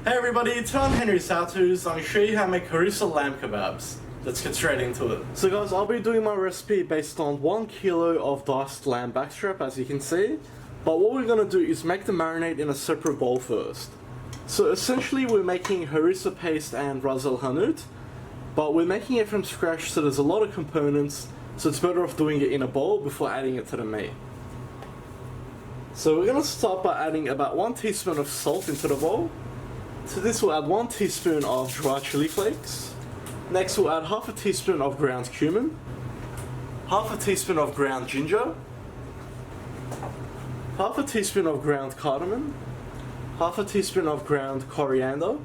Hey everybody, it's Harissa. I'm going to show you how to make Harissa lamb kebabs. Let's get straight into it. So guys, I'll be doing my recipe based on 1 kilo of diced lamb backstrap, as you can see. But what we're going to do is make the marinade in a separate bowl first. So essentially we're making harissa paste and ras el hanout, but we're making it from scratch, so there's a lot of components, so it's better off doing it in a bowl before adding it to the meat. So we're going to start by adding about 1 teaspoon of salt into the bowl. To this we'll add 1 teaspoon of dry chili flakes. Next we'll add half a teaspoon of ground cumin, half a teaspoon of ground ginger, half a teaspoon of ground cardamom, half a teaspoon of ground coriander,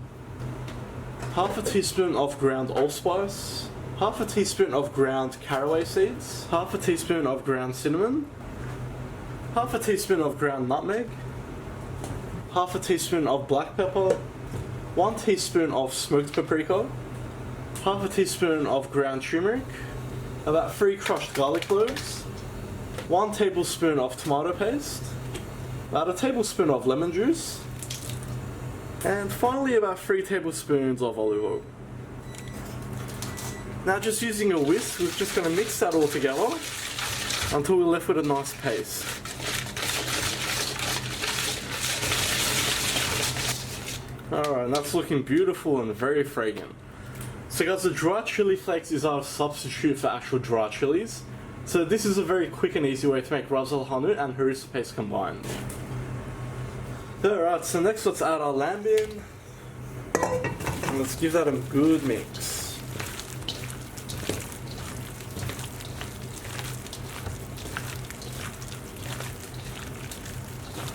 half a teaspoon of ground allspice, half a teaspoon of ground caraway seeds, half a teaspoon of ground cinnamon, half a teaspoon of ground nutmeg, half a teaspoon of black pepper, 1 teaspoon of smoked paprika, half a teaspoon of ground turmeric, about 3 crushed garlic cloves, 1 tablespoon of tomato paste, about a tablespoon of lemon juice, and finally about 3 tablespoons of olive oil. Now just using a whisk, we're just going to mix that all together until we're left with a nice paste. Alright, that's looking beautiful and very fragrant. So guys, the dry chili flakes is our substitute for actual dry chilies. So this is a very quick and easy way to make ras el hanout and harissa paste combined. Alright, so next let's add our lamb in. And let's give that a good mix.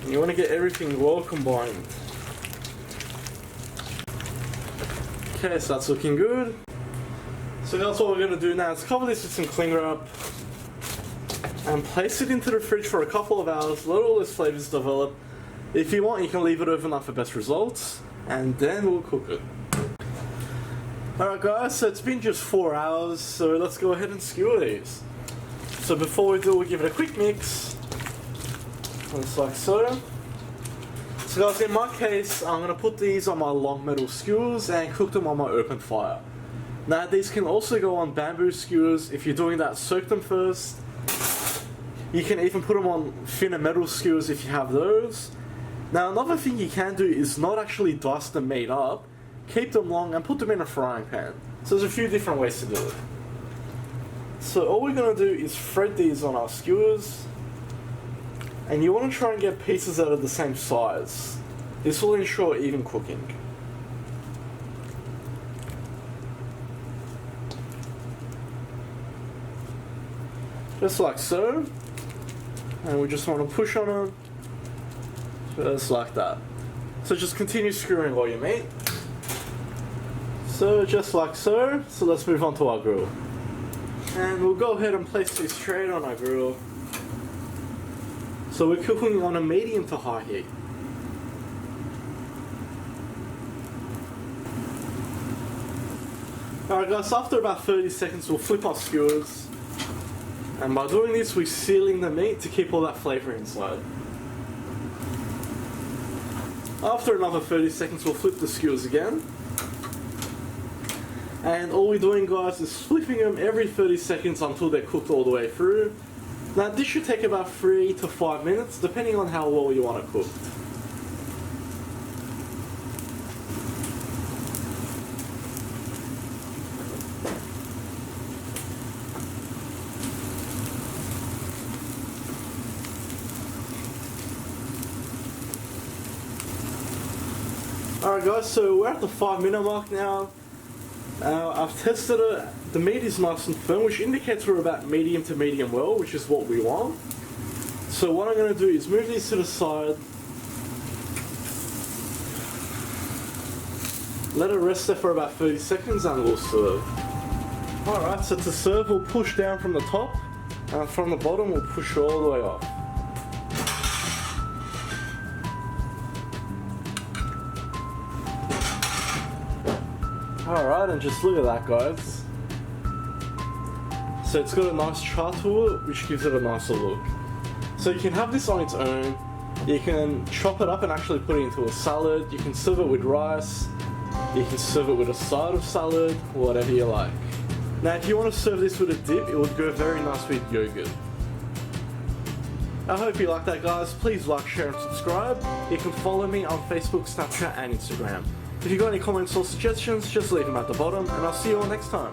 And you want to get everything well combined. Okay, so that's looking good. So that's what we're going to do now is cover this with some cling wrap and place it into the fridge for a couple of hours, let all those flavors develop. If you want, you can leave it overnight for best results, and then we'll cook it. Alright guys, so it's been just 4 hours, so let's go ahead and skewer these. So before we do, we'll give it a quick mix, just like so. So guys, in my case, I'm going to put these on my long metal skewers and cook them on my open fire. Now these can also go on bamboo skewers. If you're doing that, soak them first. You can even put them on thinner metal skewers if you have those. Now another thing you can do is not actually dice the meat up, keep them long and put them in a frying pan. So there's a few different ways to do it. So all we're going to do is thread these on our skewers. And you want to try and get pieces that are the same size. This will ensure even cooking. Just like so. And we just want to push on it. Just like that. So just continue skewering all your meat. So just like so. So let's move on to our grill. And we'll go ahead and place these straight on our grill. So we're cooking on a medium to high heat. Alright guys, after about 30 seconds we'll flip our skewers. And by doing this we're sealing the meat to keep all that flavour inside. After another 30 seconds we'll flip the skewers again. And all we're doing guys is flipping them every 30 seconds until they're cooked all the way through. Now this should take about 3 to 5 minutes depending on how well you want it cooked. Alright guys, so we're at the 5-minute mark now. I've tested it. The meat is nice and firm, which indicates we're about medium to medium well, which is what we want. So what I'm going to do is move these to the side. Let it rest there for about 30 seconds and we'll serve. Alright, so to serve we'll push down from the top, and from the bottom we'll push all the way up. Alright, and just look at that guys. So it's got a nice char to it, which gives it a nicer look. So you can have this on its own. You can chop it up and actually put it into a salad. You can serve it with rice. You can serve it with a side of salad, whatever you like. Now if you want to serve this with a dip, it would go very nice with yogurt. I hope you like that, guys. Please like, share and subscribe. You can follow me on Facebook, Snapchat and Instagram. If you've got any comments or suggestions, just leave them at the bottom and I'll see you all next time.